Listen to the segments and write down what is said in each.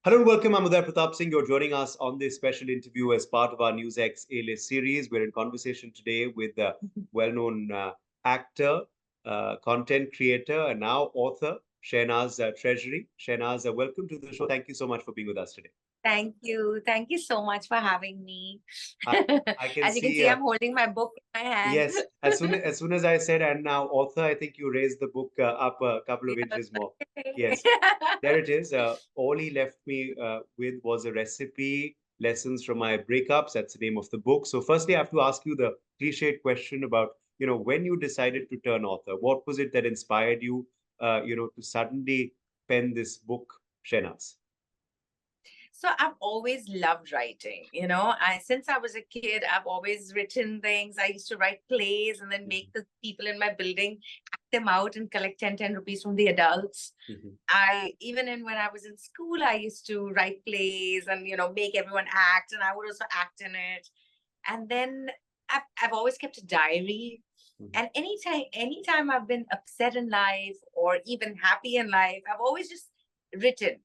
Hello and welcome. I'm Uday Pratap Singh. You're joining us on this special interview as part of our NewsX A-List series. We're in conversation today with the well-known actor, content creator, and now author, Shenaz Treasury. Shenaz, welcome to the show. Thank you so much for being with us today. Thank you. Thank you so much for having me. I can As you can see, see, I'm holding my book in my hand. yes, as soon as I said, and now author, I think you raised the book up a couple of inches more. Yes. There it is. All he left me with was a recipe, lessons from my breakups. That's the name of the book. So, firstly, I have to ask you the cliched question about, when you decided to turn author. What was it that inspired you, to suddenly pen this book, Shenaz? So I've always loved writing. Since I was a kid, I've always written things. I used to write plays and then make the people in my building act them out and collect 10 rupees from the adults. When I was in school, I used to write plays and make everyone act, and I would also act in it. And then I've always kept a diary. And anytime I've been upset in life or even happy in life, I've always just written.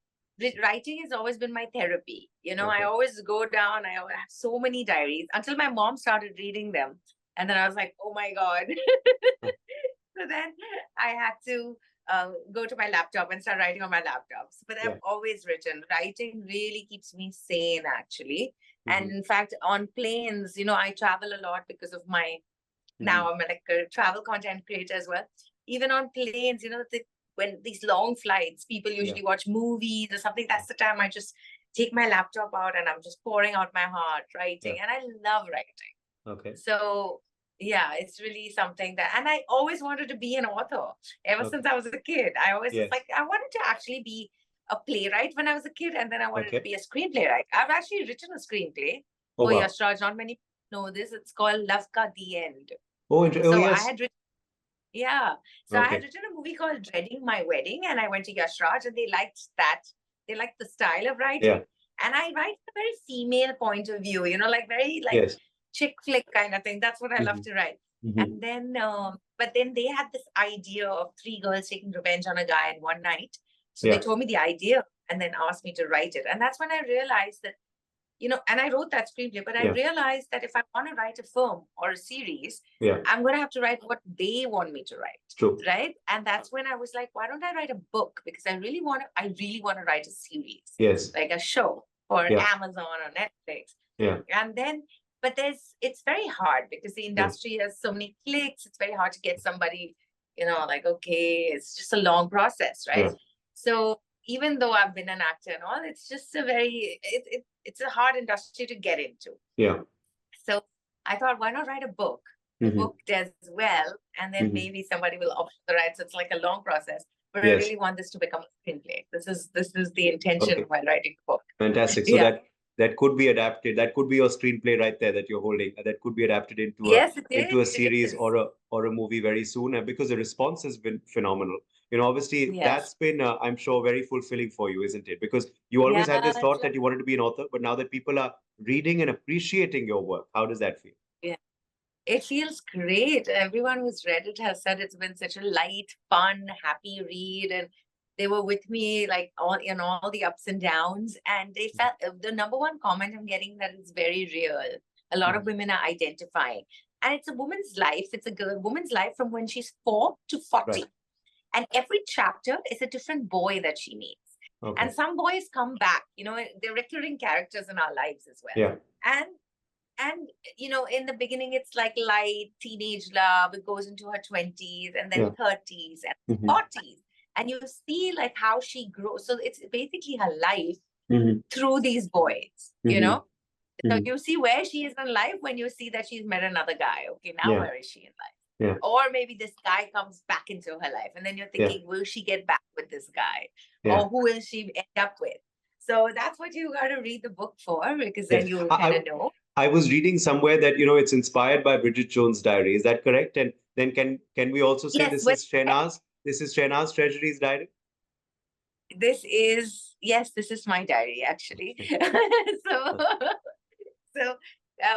Writing has always been my therapy. I always go down. I have so many diaries until my mom started reading them. And then I was like, oh my God. So then I had to go to my laptop and start writing on my laptops. But I've always written. Writing really keeps me sane, actually. And in fact, on planes, I travel a lot because of my, now I'm like a travel content creator as well. Even on planes, when these long flights, people usually watch movies or something. That's the time I just take my laptop out and I'm just pouring out my heart, writing. And I love writing. Okay. So yeah, it's really something that, and I always wanted to be an author ever since I was a kid. I always I wanted to actually be a playwright when I was a kid, and then I wanted to be a screenplay writer. I've actually written a screenplay for Yash Raj. Not many people know this. It's called Love Ka The End. So I had written, I had written a movie called Dreading My Wedding, and I went to Yash Raj, and they liked that. They liked the style of writing. And I write a very female point of view, very chick flick kind of thing. That's what I love to write. And then, but then they had this idea of three girls taking revenge on a guy in one night. So they told me the idea and then asked me to write it. And that's when I realized that, and I wrote that screenplay, but I realized that if I want to write a film or a series, I'm going to have to write what they want me to write. True. Right. And that's when I was like, why don't I write a book? Because I really want to write a series. Yes. Like a show for Amazon or Netflix. Yeah. And then, but it's very hard because the industry has so many clicks. It's very hard to get somebody, okay, it's just a long process, right? Yeah. So even though I've been an actor and all, it's just it's a hard industry to get into. Yeah. So I thought, why not write a book? The book does well, and then maybe somebody will opt for the rights. So it's like a long process. But I really want this to become a screenplay. This is the intention while writing the book. Fantastic. So that could be adapted. That could be your screenplay right there that you're holding. That could be adapted into a series or a movie very soon. And because the response has been phenomenal. Obviously that's been, I'm sure, very fulfilling for you, isn't it? Because you always had this thought that you wanted to be an author, but now that people are reading and appreciating your work, how does that feel? Yeah. It feels great. Everyone who's read it has said it's been such a light, fun, happy read, and they were with me like all the ups and downs, and they felt the number one comment I'm getting that it's very real. A lot of women are identifying, and it's a woman's life. It's a woman's life from when she's 4 to 40, and every chapter is a different boy that she meets. And some boys come back. They're recurring characters in our lives as well. Yeah. And in the beginning, it's like light teenage love. It goes into her 20s and then 30s and 40s. And you see like how she grows. So it's basically her life through these boys, So you see where she is in life when you see that she's met another guy. Okay, now where is she in life? Yeah. Or maybe this guy comes back into her life. And then you're thinking, will she get back with this guy? Or who will she end up with? So that's what you got to read the book for, because then you kind of know. I was reading somewhere that it's inspired by Bridget Jones' Diary. Is that correct? And then can we also say this is Shenaz Treasury's diary? This is my diary actually. So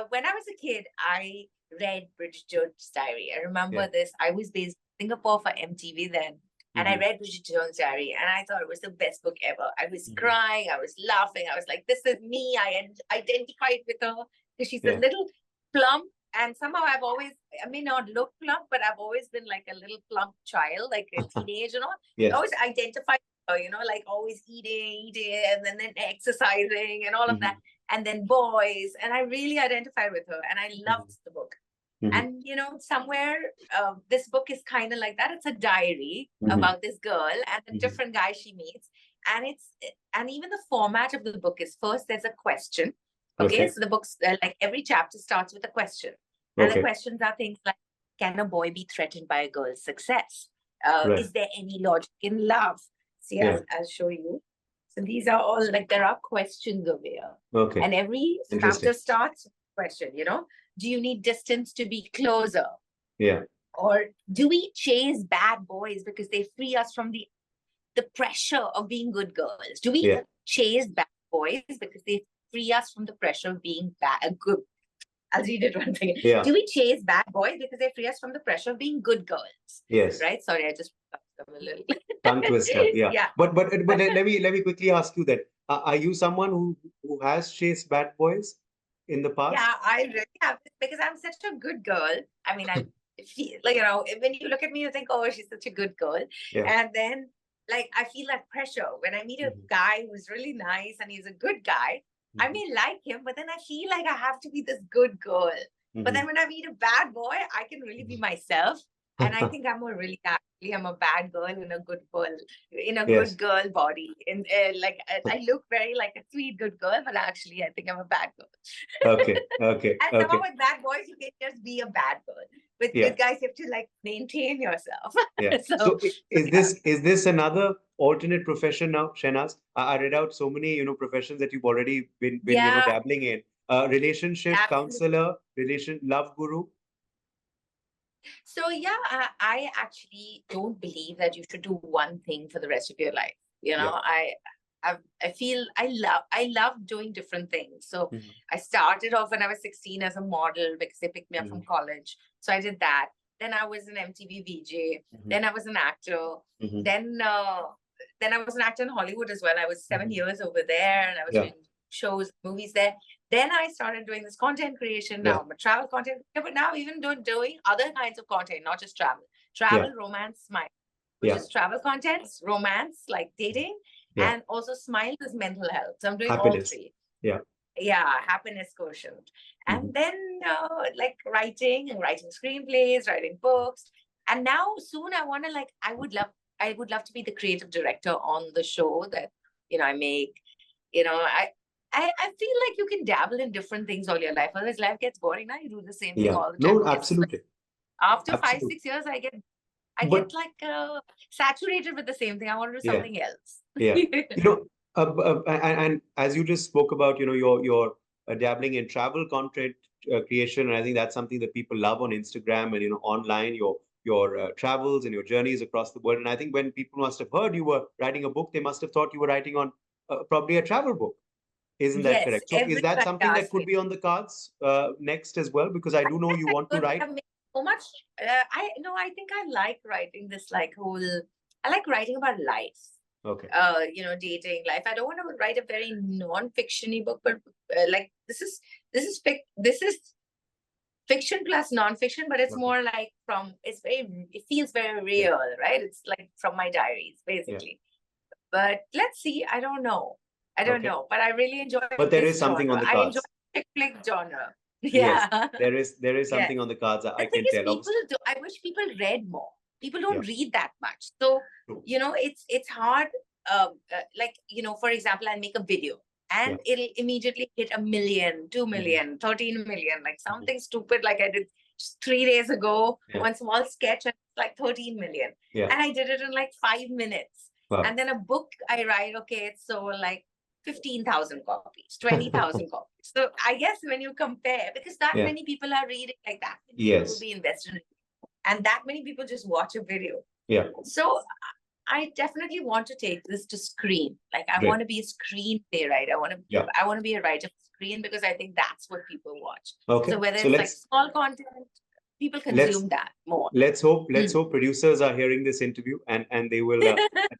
when I was a kid, I read Bridget Jones' Diary. I remember this. I was based in Singapore for MTV then, And I read Bridget Jones' Diary, and I thought it was the best book ever. I was crying, I was laughing, I was like, this is me. I identified with her because she's a little plump, and somehow I've always, I may not look plump, but I've always been like a little plump child, like a teenage and all. I always identified with her, you know, like always eating, and then exercising and all of that. And then boys, and I really identified with her, and I loved the book. And, you know, somewhere this book is kind of like that. It's a diary about this girl and a different guy she meets. And even the format of the book is, first there's a question. Okay. So the book's like every chapter starts with a question. And the questions are things like, can a boy be threatened by a girl's success? Is there any logic in love? See, I'll show you. So these are all like, there are questions over here. And every chapter starts with a question, you know. Do you need distance to be closer? Or do we chase bad boys because they free us from the pressure of being good girls? Do we chase bad boys because they free us from the pressure of being good? I'll read it one thing. Do we chase bad boys because they free us from the pressure of being good girls? Right? Sorry, I just a little tongue twister. But let me quickly ask you that. Are you someone who has chased bad boys in the past? Yeah, I really have, because I'm such a good girl. I mean, I feel like, you know, when you look at me, you think, oh, she's such a good girl. And then, like, I feel that pressure when I meet a guy who's really nice and he's a good guy. I may like him, but then I feel like I have to be this good girl. But then when I meet a bad boy, I can really be myself. And I think I'm a bad girl in a good girl body. And I look very like a sweet good girl, but actually I think I'm a bad girl. Okay. And somehow with bad boys, you can just be a bad girl. With guys, you have to like maintain yourself. So is this another alternate profession now, Shenaz? I read out so many, you know, professions that you've already been you know, dabbling in. Relationship counselor, love guru. So yeah, I actually don't believe that you should do one thing for the rest of your life. You know, I feel I love doing different things. So I started off when I was 16 as a model because they picked me up from college. So I did that. Then I was an MTV VJ. Then I was an actor. Then I was an actor in Hollywood as well. I was 7 years over there, and I was doing shows, movies there. Then I started doing this content creation. Now I'm a travel content, but now even doing other kinds of content, not just travel, romance, smile, which is travel content, romance, like dating, and also smile is mental health. So I'm doing all three. Happiness quotient. And then like writing screenplays, writing books. And now soon I want to I would love to be the creative director on the show that, you know, I make. You know, I feel like you can dabble in different things all your life. Otherwise, life gets boring. Now you do the same thing all the time. No, absolutely. After 5-6 years, I get saturated with the same thing. I want to do something else. You know, and as you just spoke about, you know, your dabbling in travel content creation, and I think that's something that people love on Instagram and, you know, online, your travels and your journeys across the world. And I think when people must have heard you were writing a book, they must have thought you were writing on probably a travel book. Isn't that correct? So is that something that could be on the cards next as well? Because I do know you want to write. So much. I think I like writing this I like writing about life. Okay. You know, dating life. I don't want to write a very non-fiction-y book, but like this is fiction plus non-fiction, but it's more like it feels very real, right? It's like from my diaries, basically. But let's see. I don't know. But I really enjoy. But there is something on the cards. I enjoy chick flick genre. Yes, there is something on the cards. I can tell. I wish people read more. People don't read that much. So, you know, it's hard. Like, you know, for example, I'll make a video and it'll immediately hit 1 million, 2 million, 13 million, like something stupid like I did just 3 days ago, one small sketch and like 13 million. And I did it in like 5 minutes. And then a book I write, it's so like 15,000 copies, 20,000 copies. So I guess when you compare, because that many people are reading, like that many people will be invested in it, and that many people just watch a video. So I definitely want to take this to screen. Like I want to be a screen playwright. I want to be a writer for screen, because I think that's what people watch. So whether it's like small content, people consume that more. Let's hope producers are hearing this interview and they will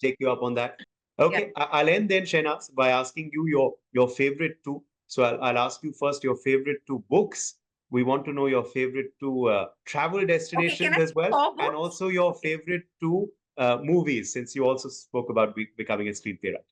take you up on that. Okay, I'll end then, Shenaz, by asking you your favorite two. So I'll ask you first your favorite two books. We want to know your favorite two travel destinations as well, and also your favorite two movies, since you also spoke about becoming a screenplay writer.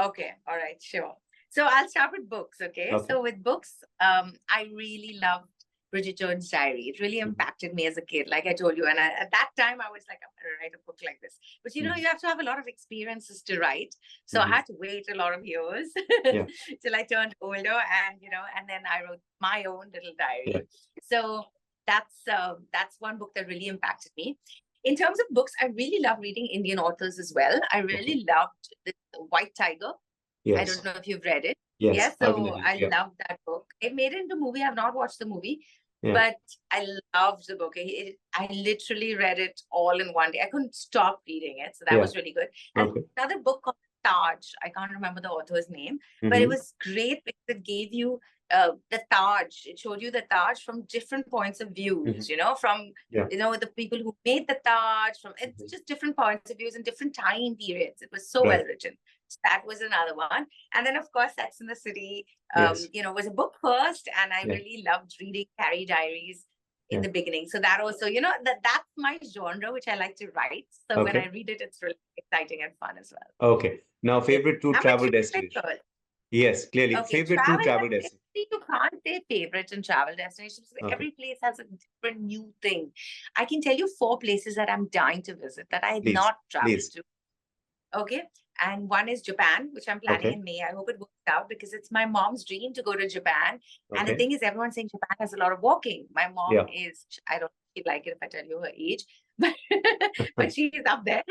Okay, all right, sure. So I'll start with books, okay? So with books, I really loved Bridget Jones' Diary. It really impacted me as a kid, like I told you. And at that time, I was like, I'm going to write a book like this. But you know, you have to have a lot of experiences to write. So I had to wait a lot of years till I turned older, and you know, and then I wrote my own little diary. So that's one book that really impacted me. In terms of books, I really love reading Indian authors as well. I really loved the White Tiger. I don't know if you've read it. Yes. So I love that book. It made it into a movie. I've not watched the movie, but I loved the book. I literally read it all in one day. I couldn't stop reading it. So that was really good. And another book called Taj. I can't remember the author's name, but it was great because it gave you the Taj. It showed you the Taj from different points of views, you know, from, you know, the people who made the Taj, from it's just different points of views and different time periods. It was so well written. So that was another one. And then, of course, Sex and the City, you know, was a book first. And I really loved reading Carrie Diaries in the beginning. So that also, you know, that's my genre, which I like to write. So when I read it, it's really exciting and fun as well. Okay. Now, favorite two travel destinations. Yes, clearly. Favorite two travel destinations. You can't say favorite in travel destinations. Every place has a different new thing. I can tell you 4 places that I'm dying to visit that I had not traveled to. Okay. And one is Japan, which I'm planning in May. I hope it works out because it's my mom's dream to go to Japan. And the thing is, everyone's saying Japan has a lot of walking. My mom is, I don't think she'd like it if I tell you her age, but she is up there.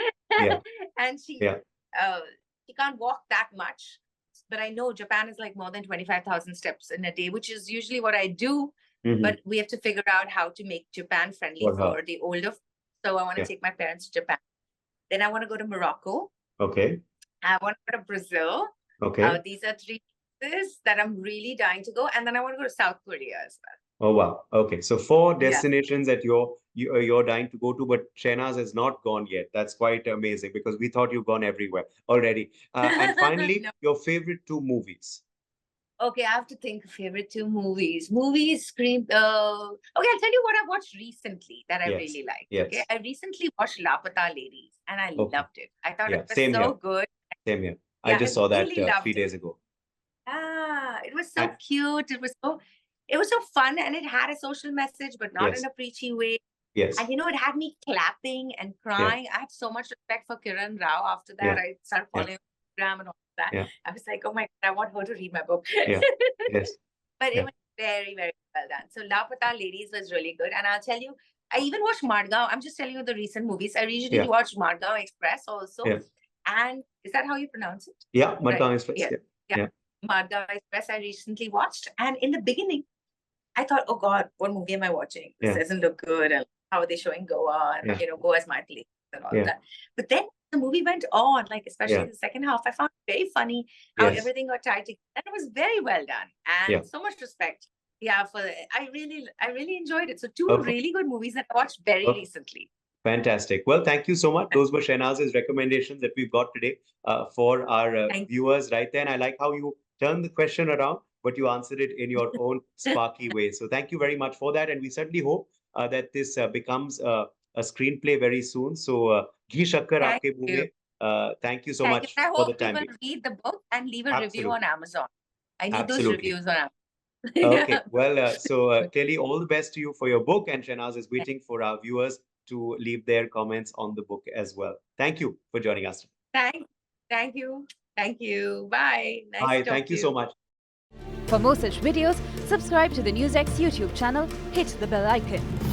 And she can't walk that much. But I know Japan is like more than 25,000 steps in a day, which is usually what I do. But we have to figure out how to make Japan friendly for the older. So I want to take my parents to Japan. Then I want to go to Morocco. Okay. I want to go to Brazil. Okay. These are 3 places that I'm really dying to go. And then I want to go to South Korea as well. Oh, wow. Okay. So 4 destinations that you're dying to go to, but Shenaz has not gone yet. That's quite amazing because we thought you've gone everywhere already. And finally, your favorite 2 movies. Okay, I have to think of favorite 2 movies. Movies, okay, I'll tell you what I watched recently that I really liked. Okay, I recently watched Lapata Ladies and I loved it. I thought it was so good. Same here. I just saw that 3 days ago. It was so cute. It was so fun, and it had a social message, but not in a preachy way. And you know, it had me clapping and crying. I had so much respect for Kiran Rao. After that, I started following Instagram and all that. I was like, oh my God, I want her to read my book. But it was very, very well done. So Lapata Ladies was really good. And I'll tell you, I even watched Madgaon. I'm just telling you the recent movies. I recently watched Madgaon Express also. And is that how you pronounce it? Yeah, Madgaon Express. Madgaon Express I recently watched. And in the beginning, I thought, oh God, what movie am I watching? This doesn't look good. And how are they showing Goa? And, you know, Goa's my place and all that. But then the movie went on, like especially the second half. I found it very funny how everything got tied together. And it was very well done. And so much respect. I really enjoyed it. So 2 really good movies that I watched very recently. Fantastic. Well, thank you so much. Those were Shenaz's recommendations that we've got today for our viewers right there. And I like how you turned the question around, but you answered it in your own sparky way. So thank you very much for that. And we certainly hope that this becomes a screenplay very soon. So, Ghee Shakkar Aapke Muh Mein. Thank you so much for the time. I hope people read the book and leave a review on Amazon. I need those reviews on Amazon. Okay. Well, so Kelly, all the best to you for your book. And Shenaz is waiting for our viewers to leave their comments on the book as well. Thank you for joining us. Thank you. Bye. Bye. Thank you so much. For more such videos, subscribe to the NewsX YouTube channel, hit the bell icon.